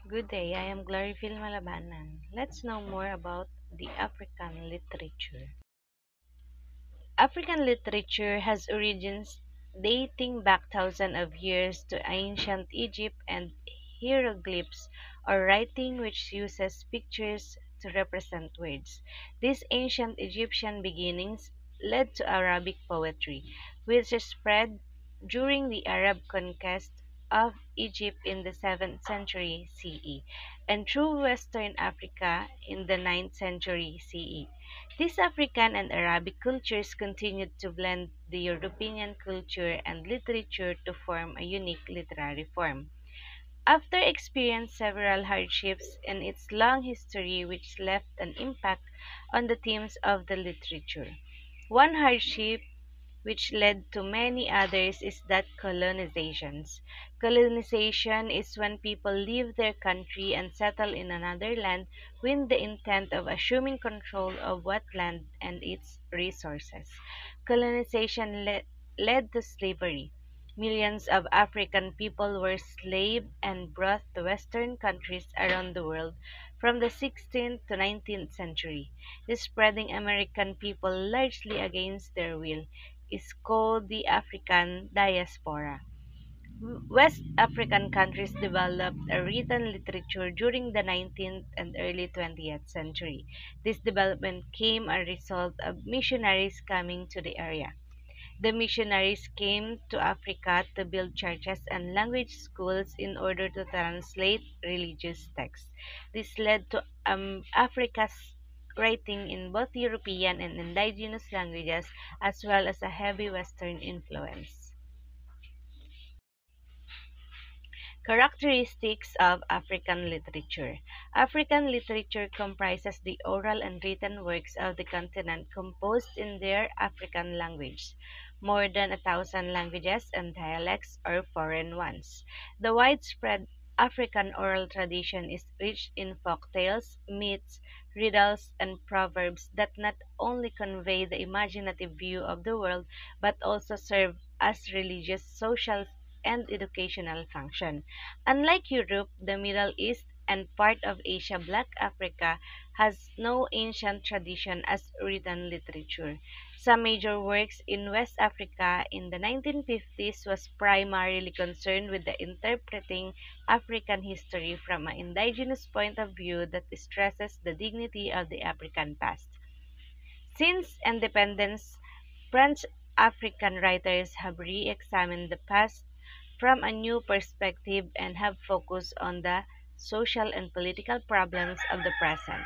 Good day, I am Ville Malabanan. Let's know more about the African literature. African literature has origins dating back thousands of years to ancient Egypt and hieroglyphs or writing which uses pictures to represent words. These ancient Egyptian beginnings led to Arabic poetry, which spread during the Arab conquest of Egypt in the 7th century CE and through Western Africa in the 9th century CE. These African and Arabic cultures continued to blend the European culture and literature to form a unique literary form. After experiencing several hardships in its long history which left an impact on the themes of the literature. One hardship which led to many others is that colonizations. Colonization is when people leave their country and settle in another land with the intent of assuming control of what land and its resources. Colonization led to slavery. Millions of African people were enslaved and brought to Western countries around the world from the 16th to 19th century. The spreading American people largely against their will is called the African diaspora. West African countries developed a written literature during the 19th and early 20th century. This development came a result of missionaries coming to the area. The missionaries came to Africa to build churches and language schools in order to translate religious texts. This led to Africa's writing in both European and indigenous languages, as well as a heavy Western influence. Characteristics of African literature. African literature comprises the oral and written works of the continent composed in their African language. More than 1,000 languages and dialects are foreign ones. The widespread African oral tradition is rich in folk tales, myths, riddles, and proverbs that not only convey the imaginative view of the world but also serve as religious, social, and educational function. Unlike Europe, the Middle East, and part of Asia, Black Africa has no ancient tradition as written literature. Some major works in West Africa in the 1950s was primarily concerned with the interpreting African history from an indigenous point of view that stresses the dignity of the African past. Since independence, French African writers have re-examined the past from a new perspective and have focused on the social and political problems of the present.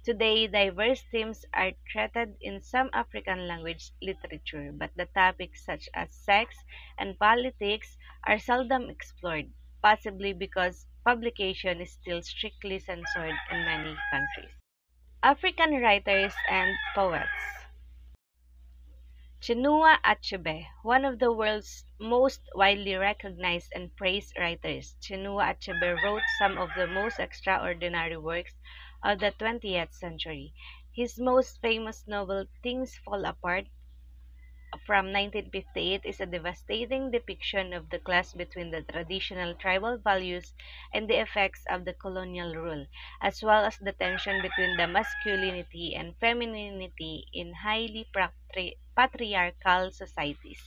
Today, diverse themes are treated in some African language literature, but the topics such as sex and politics are seldom explored, possibly because publication is still strictly censored in many countries. African writers and poets. Chinua Achebe, one of the world's most widely recognized and praised writers, Chinua Achebe wrote some of the most extraordinary works of the 20th century. His most famous novel, Things Fall Apart, from 1958 is a devastating depiction of the clash between the traditional tribal values and the effects of the colonial rule, as well as the tension between the masculinity and femininity in highly patriarchal societies.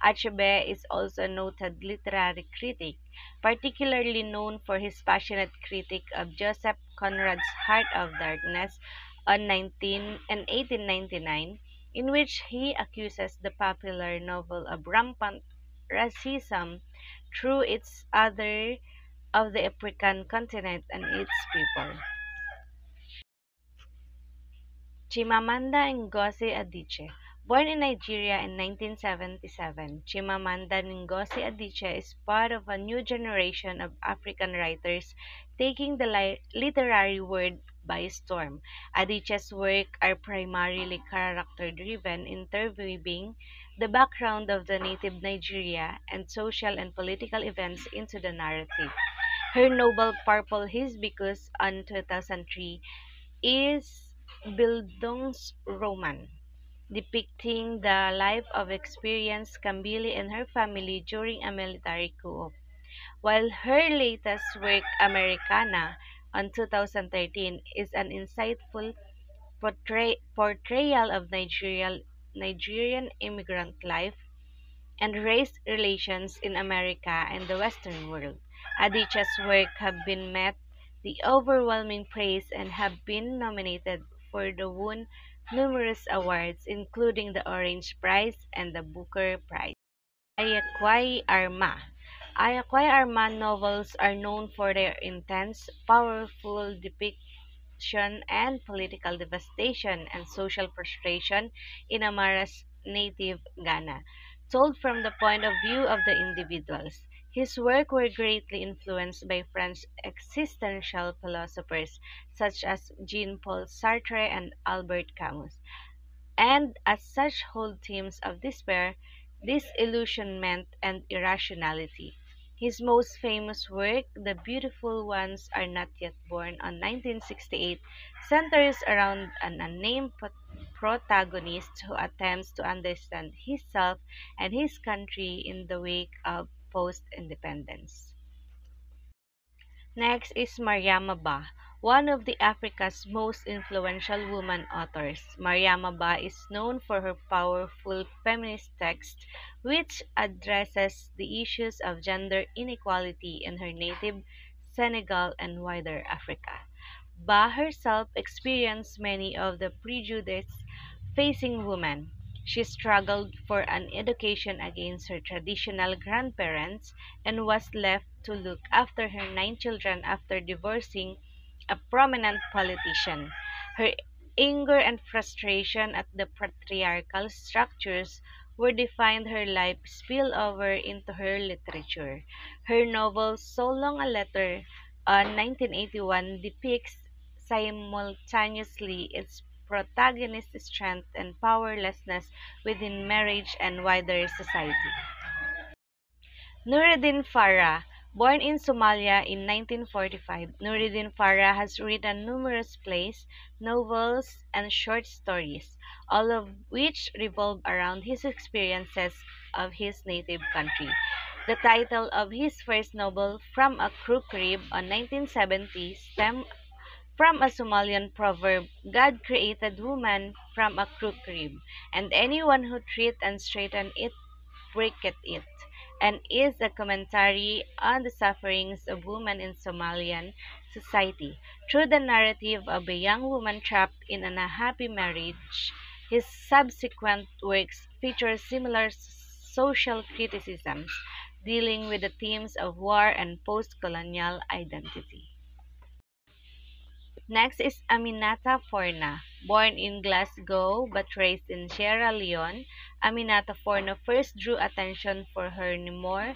Achebe is also a noted literary critic, particularly known for his passionate critique of Joseph Conrad's Heart of Darkness on 19 and 1899, in which he accuses the popular novel of rampant racism through its other of the African continent and its people. Chimamanda Ngozi Adichie. Born in Nigeria in 1977, Chimamanda Ngozi Adichie is part of a new generation of African writers taking the literary world by storm. Adichie's work are primarily character-driven, interweaving the background of the native Nigeria and social and political events into the narrative. Her novel Purple Hibiscus on 2003 is Bildungsroman, depicting the life of experienced Kambili and her family during a military coup. while her latest work, Americana, on 2013, is an insightful portrayal of Nigerian immigrant life and race relations in America and the Western world. Adichie's work have been met the overwhelming praise and have been nominated for the won numerous awards including the Orange Prize and the Booker Prize. Ayakwai Arma. Ayakwai Arma novels are known for their intense, powerful depiction and political devastation and social frustration in Amara's native Ghana, told from the point of view of the individuals. His work were greatly influenced by French existential philosophers such as Jean-Paul Sartre and Albert Camus, and as such hold themes of despair, disillusionment, and irrationality. His most famous work, The Beautiful Ones Are Not Yet Born, on 1968, centers around an unnamed protagonist who attempts to understand himself and his country in the wake of post-independence. Next is Mariama Ba, one of the Africa's most influential woman authors. Mariama Ba is known for her powerful feminist text, which addresses the issues of gender inequality in her native Senegal and wider Africa. Ba herself experienced many of the prejudices facing women. She struggled for an education against her traditional grandparents and was left to look after her 9 children after divorcing a prominent politician. Her anger and frustration at the patriarchal structures were defined her life spill over into her literature. Her novel So Long a Letter on 1981 depicts simultaneously its protagonist's strength and powerlessness within marriage and wider society. Nuruddin Farah, born in Somalia in 1945, Nuruddin Farah has written numerous plays, novels, and short stories, all of which revolve around his experiences of his native country. The title of his first novel, From a Crook Rib, on 1970, stemmed from a Somalian proverb, God created woman from a crook rib, and anyone who treat and straighten it breaketh it, and is a commentary on the sufferings of women in Somalian society. Through the narrative of a young woman trapped in an unhappy marriage, his subsequent works feature similar social criticisms, dealing with the themes of war and post-colonial identity. Next is Aminata Forna. Born in Glasgow but raised in Sierra Leone, Aminata Forna first drew attention for her memoir,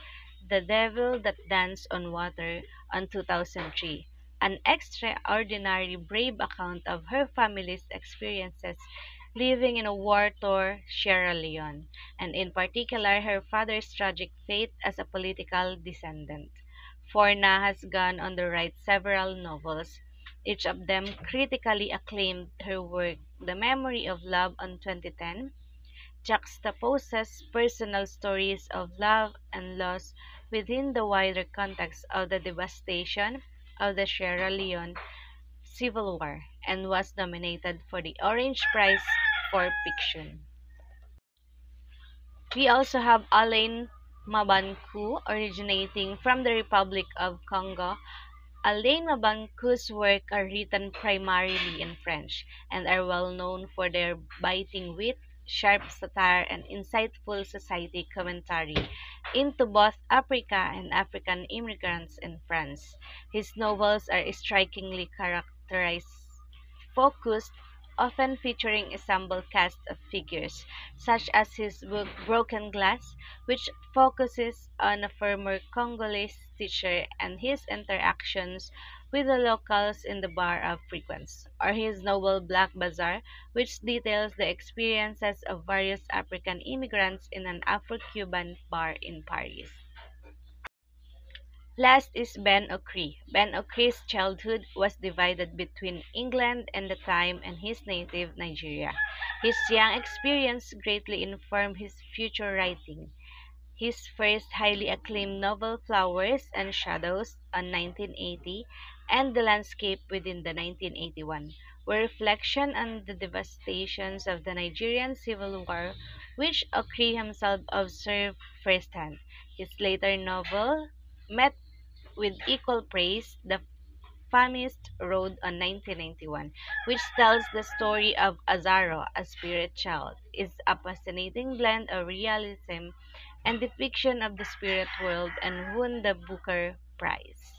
The Devil That Danced on Water, on 2003, an extraordinary brave account of her family's experiences living in a war-torn Sierra Leone, and in particular her father's tragic fate as a political descendant. Forna has gone on to write several novels, each of them critically acclaimed. Her work, The Memory of Love, on 2010, juxtaposes personal stories of love and loss within the wider context of the devastation of the Sierra Leone Civil War, and was nominated for the Orange Prize for Fiction. We also have Alain Mabankou, originating from the Republic of Congo. Alain Mabanko's works are written primarily in French, and are well known for their biting wit, sharp satire, and insightful society commentary into both Africa and African immigrants in France. His novels are strikingly characterized, focused, often featuring ensemble cast of figures, such as his book Broken Glass, which focuses on a former Congolese teacher and his interactions with the locals in the bar of frequence, or his novel Black Bazaar, which details the experiences of various African immigrants in an Afro-Cuban bar in Paris. Last is Ben Okri. Ben Okri's childhood was divided between England and the time and his native Nigeria. His young experience greatly informed his future writing. his first highly acclaimed novel Flowers and Shadows on 1980, and The Landscape Within the 1981 were reflection on the devastations of the Nigerian Civil War, which Okri himself observed firsthand. His later novel met with equal praise, The Famist Road on 1991, which tells the story of Azaro, a spirit child, is a fascinating blend of realism and depiction of the spirit world and won the Booker Prize.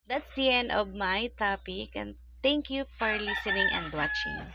That's the end of my topic, and thank you for listening and watching.